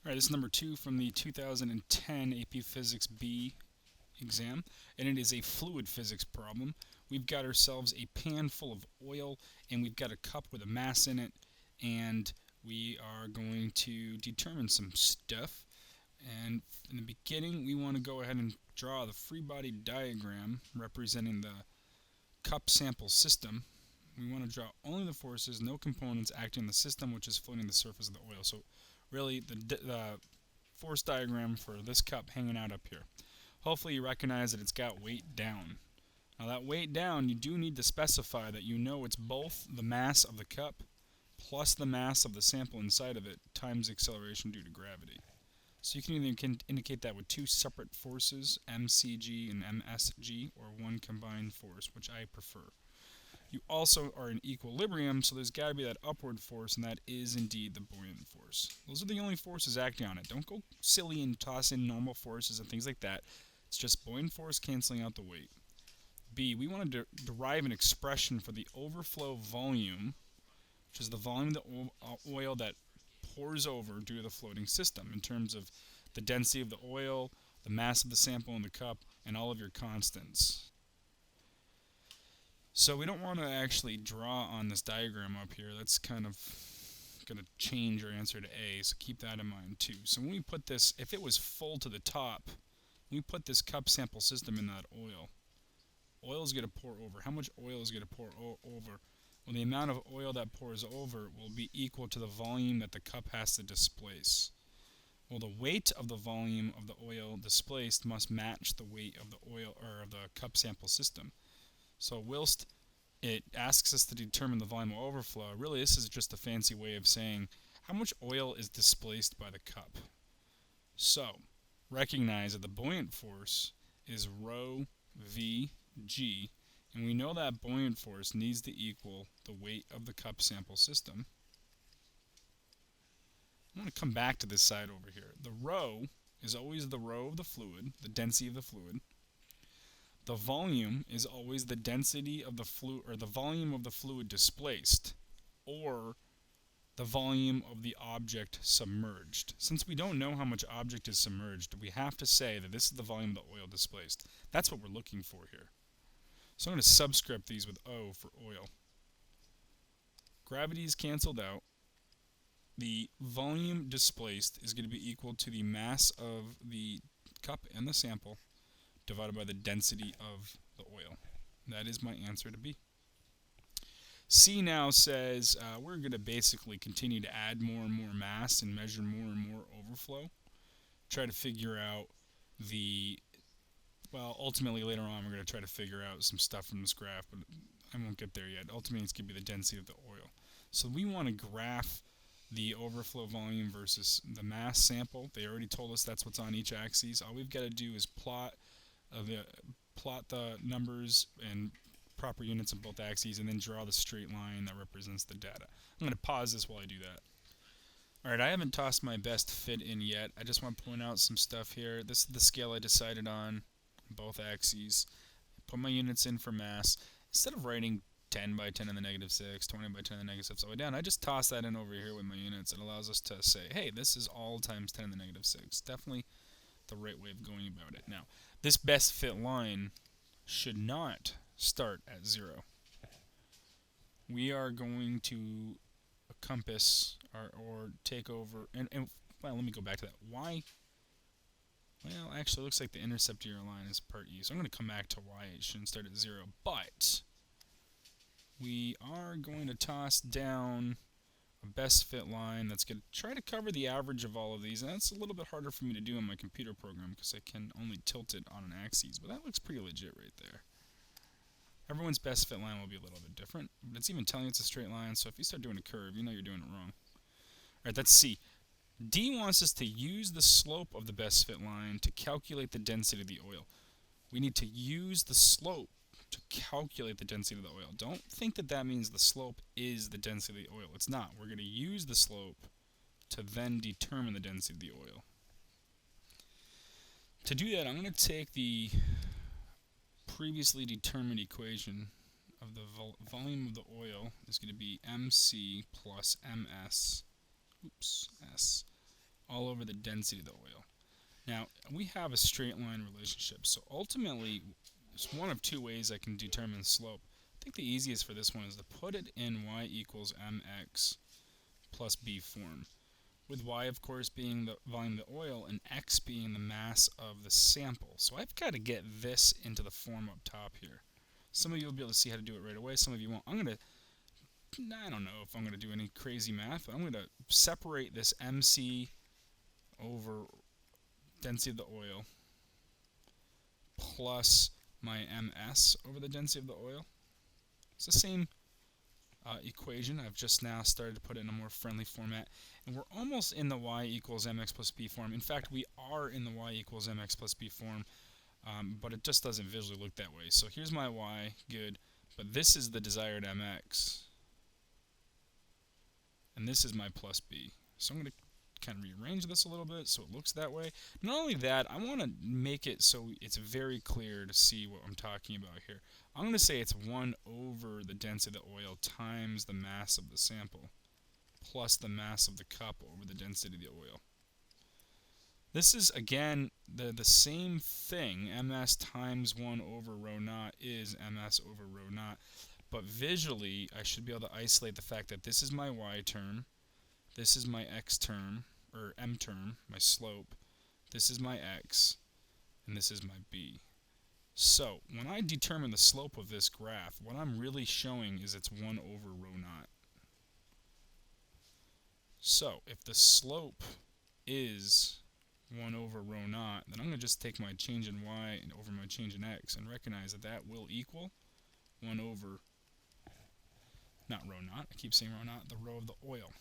Alright, this is number 2 from the 2010 AP Physics B exam, and it is a fluid physics problem. We've got ourselves a pan full of oil, and we've got a cup with a mass in it, and we are going to determine some stuff. And in the beginning, we want to go ahead and draw the free body diagram representing the cup sample system. We want to draw only the forces, no components acting on the system, which is floating the surface of the oil. So really, the force diagram for this cup hanging out up here. Hopefully you recognize that it's got weight down. Now that weight down, you do need to specify that you know it's both the mass of the cup plus the mass of the sample inside of it times acceleration due to gravity. So you can either indicate that with two separate forces, mcg and msg, or one combined force, which I prefer. You also are in equilibrium, so there's got to be that upward force, and that is indeed the buoyant force. Those are the only forces acting on it. Don't go silly and toss in normal forces and things like that. It's just buoyant force canceling out the weight. B, we want to derive an expression for the overflow volume, which is the volume of the oil that pours over due to the floating system, in terms of the density of the oil, the mass of the sample in the cup, and all of your constants. So we don't want to actually draw on this diagram up here. That's kind of going to change our answer to A, so keep that in mind too. So when we put this, if it was full to the top, we put this cup sample system in that oil. Oil is going to pour over. How much oil is going to pour over? Well, the amount of oil that pours over will be equal to the volume that the cup has to displace. Well, the weight of the volume of the oil displaced must match the weight of the oil, or of the cup sample system. So whilst it asks us to determine the volume of overflow, really this is just a fancy way of saying how much oil is displaced by the cup. So recognize that the buoyant force is rho vg, and we know that buoyant force needs to equal the weight of the cup sample system. I'm going to come back to this side over here. The rho is always the rho of the fluid, the density of the fluid. The volume is always the density of the fluid, or the volume of the fluid displaced, or the volume of the object submerged. Since we don't know how much object is submerged, we have to say that this is the volume of the oil displaced. That's what we're looking for here. So I'm going to subscript these with O for oil. Gravity is canceled out. The volume displaced is going to be equal to the mass of the cup and the sample divided by the density of the oil. That is my answer to B. C now says we're going to basically continue to add more and more mass and measure more and more overflow. Try to figure out ultimately later on we're going to try to figure out some stuff from this graph, but I won't get there yet. Ultimately it's going to be the density of the oil. So we want to graph the overflow volume versus the mass sample. They already told us that's what's on each axis. All we've got to do is plot the numbers and proper units on both axes, and then draw the straight line that represents the data. I'm going to pause this while I do that. Alright, I haven't tossed my best fit in yet. I just want to point out some stuff here. This is the scale I decided on both axes. Put my units in for mass. Instead of writing 10 by 10 to the negative 6, 20 by 10 to the negative 6, all the way down, I just toss that in over here with my units. It allows us to say, hey, this is all times 10 to the negative 6. Definitely the right way of going about it. Now, this best fit line should not start at 0. We are going to compass or take over, and well, let me go back to that. Why? Well, actually, it looks like the intercept of your line is part E, so I'm going to come back to why it shouldn't start at 0, but we are going to toss down a best fit line that's going to try to cover the average of all of these, and that's a little bit harder for me to do in my computer program because I can only tilt it on an axis, but that looks pretty legit right there. Everyone's best fit line will be a little bit different, but it's even telling it's a straight line, so if you start doing a curve, you know you're doing it wrong. Alright, that's C. D wants us to use the slope of the best fit line to calculate the density of the oil. We need to use the slope to calculate the density of the oil. Don't think that that means the slope is the density of the oil. It's not. We're going to use the slope to then determine the density of the oil. To do that, I'm going to take the previously determined equation of the volume of the oil is going to be mc plus ms, S, all over the density of the oil. Now, we have a straight line relationship, so ultimately, there's one of two ways I can determine slope. I think the easiest for this one is to put it in y equals mx plus b form, with y, of course, being the volume of the oil and x being the mass of the sample. So I've got to get this into the form up top here. Some of you will be able to see how to do it right away. Some of you won't. I don't know if I'm going to do any crazy math, but I'm going to separate this MC over density of the oil plus my MS over the density of the oil. It's the same equation. I've just now started to put it in a more friendly format, and we're almost in the y equals mx plus b form. In fact, we are in the y equals mx plus b form, but it just doesn't visually look that way. So here's my y, good, but this is the desired mx, and this is my plus b. So I'm going to kind of rearrange this a little bit so it looks that way. Not only that, I want to make it so it's very clear to see what I'm talking about here. I'm going to say it's 1 over the density of the oil times the mass of the sample plus the mass of the cup over the density of the oil. This is, again, the same thing. MS times 1 over rho naught is MS over rho naught. But visually, I should be able to isolate the fact that this is my y term, this is my x term, or m term, my slope, this is my x, and this is my b. So, when I determine the slope of this graph, what I'm really showing is it's 1 over rho naught. So, if the slope is 1 over rho naught, then I'm going to just take my change in y and over my change in x and recognize that that will equal 1 over, not rho naught, I keep saying rho naught, the rho of the oil.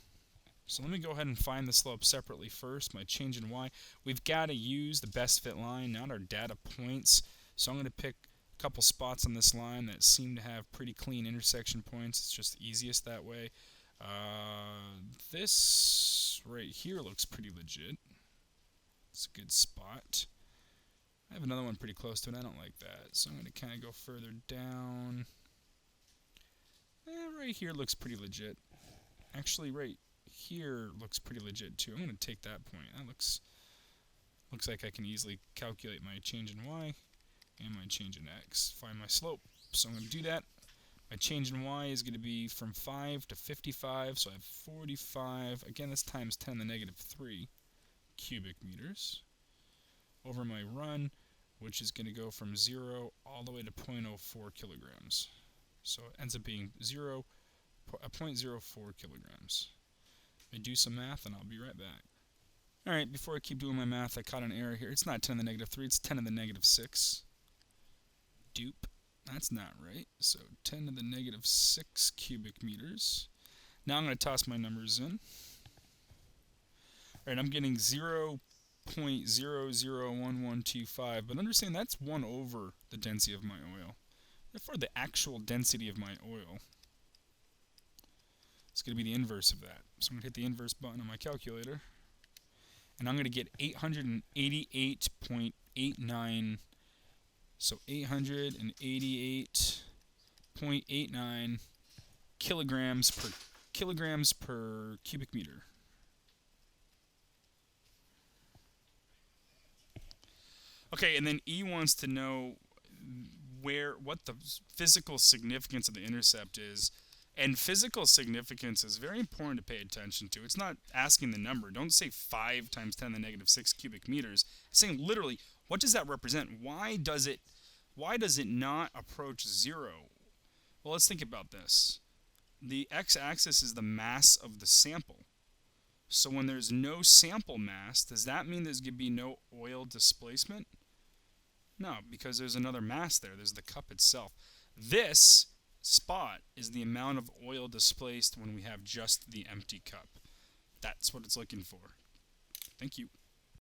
So let me go ahead and find the slope separately first, my change in y. We've got to use the best fit line, not our data points. So I'm going to pick a couple spots on this line that seem to have pretty clean intersection points. It's just the easiest that way. This right here looks pretty legit. It's a good spot. I have another one pretty close to it. I don't like that. So I'm going to kind of go further down. Right here looks pretty legit. Actually, right here looks pretty legit too. I'm going to take that point. That looks like I can easily calculate my change in y and my change in x. Find my slope. So I'm going to do that. My change in y is going to be from 5 to 55, so I have 45. Again, this times 10 to the negative 3 cubic meters over my run, which is going to go from 0 all the way to 0.04 kilograms. So it ends up being 0.04 kilograms. Let me do some math and I'll be right back. Alright, before I keep doing my math, I caught an error here. It's not 10 to the negative 3, it's 10 to the negative 6. Dupe. That's not right. So 10 to the negative 6 cubic meters. Now I'm going to toss my numbers in. Alright, I'm getting 0.001125, but understand that's 1 over the density of my oil. Therefore, the actual density of my oil is going to be the inverse of that. So I'm going to hit the inverse button on my calculator, and I'm going to get 888.89. So 888.89 kilograms per cubic meter. Okay, and then E wants to know what the physical significance of the intercept is. And physical significance is very important to pay attention to. It's not asking the number. Don't say 5 times 10 to the negative 6 cubic meters. It's saying literally, what does that represent? Why does it not approach 0? Well, let's think about this. The x-axis is the mass of the sample. So when there's no sample mass, does that mean there's going to be no oil displacement? No, because there's another mass there. There's the cup itself. This spot is the amount of oil displaced when we have just the empty cup. That's what it's looking for. Thank you.